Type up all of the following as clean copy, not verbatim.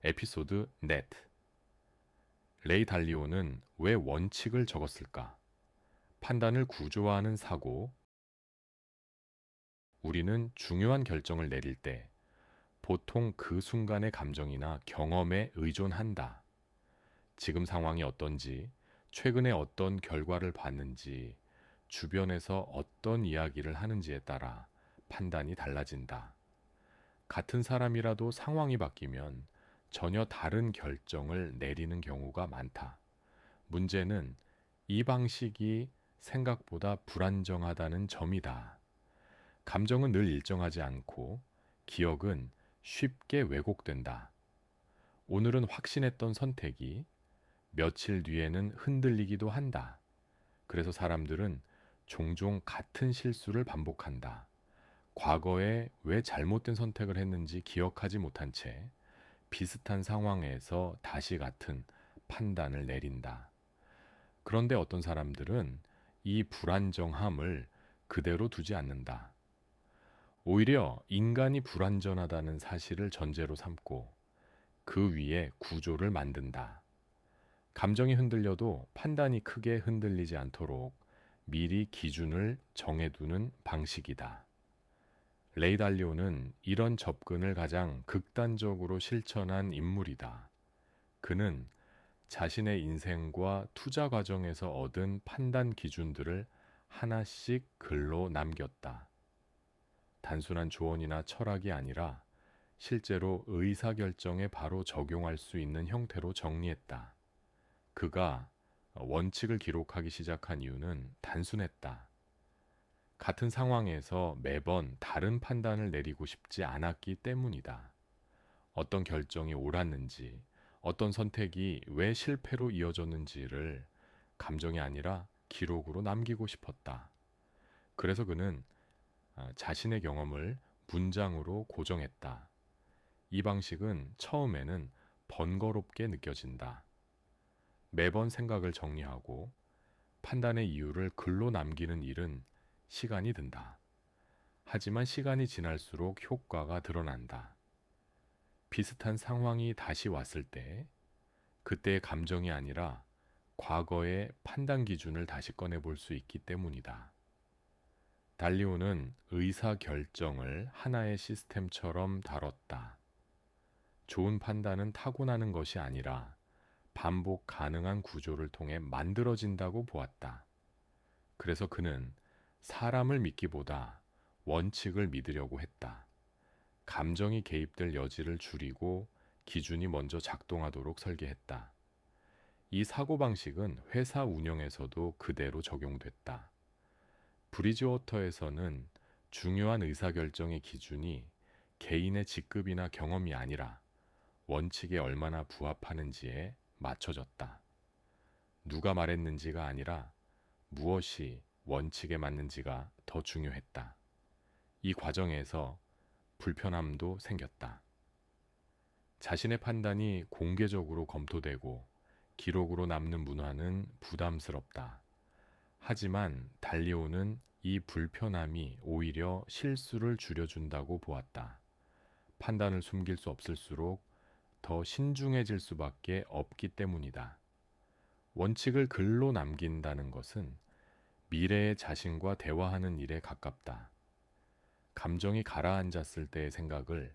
에피소드 넷. 레이 달리오는 왜 원칙을 적었을까? 판단을 구조화하는 사고. 우리는 중요한 결정을 내릴 때 보통 그 순간의 감정이나 경험에 의존한다. 지금 상황이 어떤지, 최근에 어떤 결과를 봤는지, 주변에서 어떤 이야기를 하는지에 따라 판단이 달라진다. 같은 사람이라도 상황이 바뀌면 전혀 다른 결정을 내리는 경우가 많다. 문제는 이 방식이 생각보다 불안정하다는 점이다. 감정은 늘 일정하지 않고 기억은 쉽게 왜곡된다. 오늘은 확신했던 선택이 며칠 뒤에는 흔들리기도 한다. 그래서 사람들은 종종 같은 실수를 반복한다. 과거에 왜 잘못된 선택을 했는지 기억하지 못한 채 비슷한 상황에서 다시 같은 판단을 내린다. 그런데 어떤 사람들은 이 불안정함을 그대로 두지 않는다. 오히려 인간이 불완전하다는 사실을 전제로 삼고 그 위에 구조를 만든다. 감정이 흔들려도 판단이 크게 흔들리지 않도록 미리 기준을 정해두는 방식이다. 레이 달리오는 이런 접근을 가장 극단적으로 실천한 인물이다. 그는 자신의 인생과 투자 과정에서 얻은 판단 기준들을 하나씩 글로 남겼다. 단순한 조언이나 철학이 아니라 실제로 의사결정에 바로 적용할 수 있는 형태로 정리했다. 그가 원칙을 기록하기 시작한 이유는 단순했다. 같은 상황에서 매번 다른 판단을 내리고 싶지 않았기 때문이다. 어떤 결정이 옳았는지, 어떤 선택이 왜 실패로 이어졌는지를 감정이 아니라 기록으로 남기고 싶었다. 그래서 그는 자신의 경험을 문장으로 고정했다. 이 방식은 처음에는 번거롭게 느껴진다. 매번 생각을 정리하고 판단의 이유를 글로 남기는 일은 시간이 든다. 하지만 시간이 지날수록 효과가 드러난다. 비슷한 상황이 다시 왔을 때 그때의 감정이 아니라 과거의 판단 기준을 다시 꺼내볼 수 있기 때문이다. 달리오는 의사 결정을 하나의 시스템처럼 다뤘다. 좋은 판단은 타고나는 것이 아니라 반복 가능한 구조를 통해 만들어진다고 보았다. 그래서 그는 사람을 믿기보다 원칙을 믿으려고 했다. 감정이 개입될 여지를 줄이고 기준이 먼저 작동하도록 설계했다. 이 사고방식은 회사 운영에서도 그대로 적용됐다. 브리지워터에서는 중요한 의사결정의 기준이 개인의 직급이나 경험이 아니라 원칙에 얼마나 부합하는지에 맞춰졌다. 누가 말했는지가 아니라 무엇이 원칙에 맞는지가 더 중요했다. 이 과정에서 불편함도 생겼다. 자신의 판단이 공개적으로 검토되고 기록으로 남는 문화는 부담스럽다. 하지만 달리오는 이 불편함이 오히려 실수를 줄여준다고 보았다. 판단을 숨길 수 없을수록 더 신중해질 수밖에 없기 때문이다. 원칙을 글로 남긴다는 것은 미래의 자신과 대화하는 일에 가깝다. 감정이 가라앉았을 때의 생각을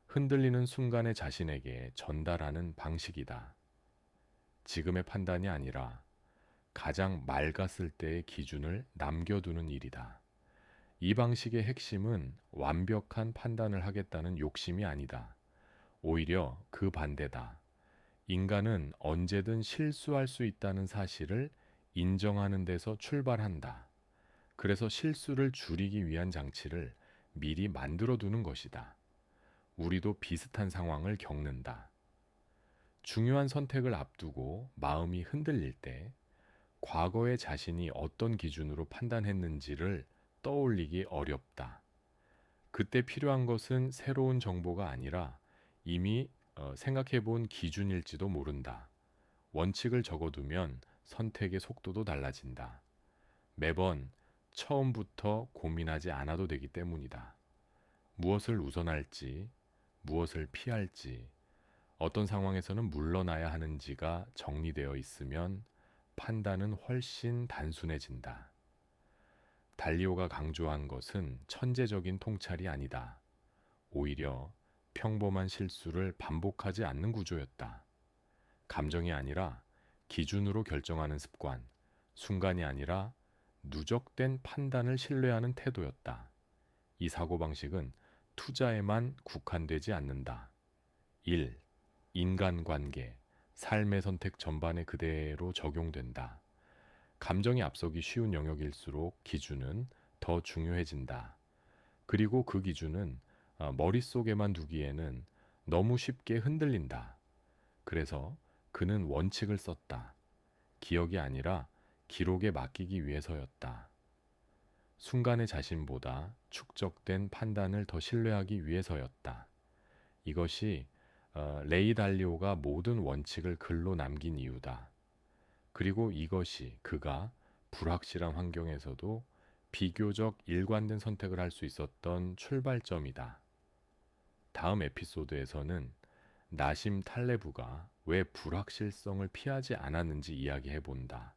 흔들리는 순간의 자신에게 전달하는 방식이다. 지금의 판단이 아니라 가장 맑았을 때의 기준을 남겨두는 일이다. 이 방식의 핵심은 완벽한 판단을 하겠다는 욕심이 아니다. 오히려 그 반대다. 인간은 언제든 실수할 수 있다는 사실을 인정하는 데서 출발한다. 그래서 실수를 줄이기 위한 장치를 미리 만들어 두는 것이다. 우리도 비슷한 상황을 겪는다. 중요한 선택을 앞두고 마음이 흔들릴 때 과거의 자신이 어떤 기준으로 판단했는지를 떠올리기 어렵다. 그때 필요한 것은 새로운 정보가 아니라 이미 생각해 본 기준일지도 모른다. 원칙을 적어두면 선택의 속도도 달라진다. 매번 처음부터 고민하지 않아도 되기 때문이다. 무엇을 우선할지, 무엇을 피할지, 어떤 상황에서는 물러나야 하는지가 정리되어 있으면 판단은 훨씬 단순해진다. 달리오가 강조한 것은 천재적인 통찰이 아니다. 오히려 평범한 실수를 반복하지 않는 구조였다. 감정이 아니라 기준으로 결정하는 습관, 순간이 아니라 누적된 판단을 신뢰하는 태도였다. 이 사고방식은 투자에만 국한되지 않는다. 1. 인간관계, 삶의 선택 전반에 그대로 적용된다. 감정이 앞서기 쉬운 영역일수록 기준은 더 중요해진다. 그리고 그 기준은 머릿속에만 두기에는 너무 쉽게 흔들린다. 그래서 그는 원칙을 썼다. 기억이 아니라 기록에 맡기기 위해서였다. 순간의 자신보다 축적된 판단을 더 신뢰하기 위해서였다. 이것이 레이 달리오가 모든 원칙을 글로 남긴 이유다. 그리고 이것이 그가 불확실한 환경에서도 비교적 일관된 선택을 할 수 있었던 출발점이다. 다음 에피소드에서는 나심 탈레브가 왜 불확실성을 피하지 않았는지 이야기해 본다.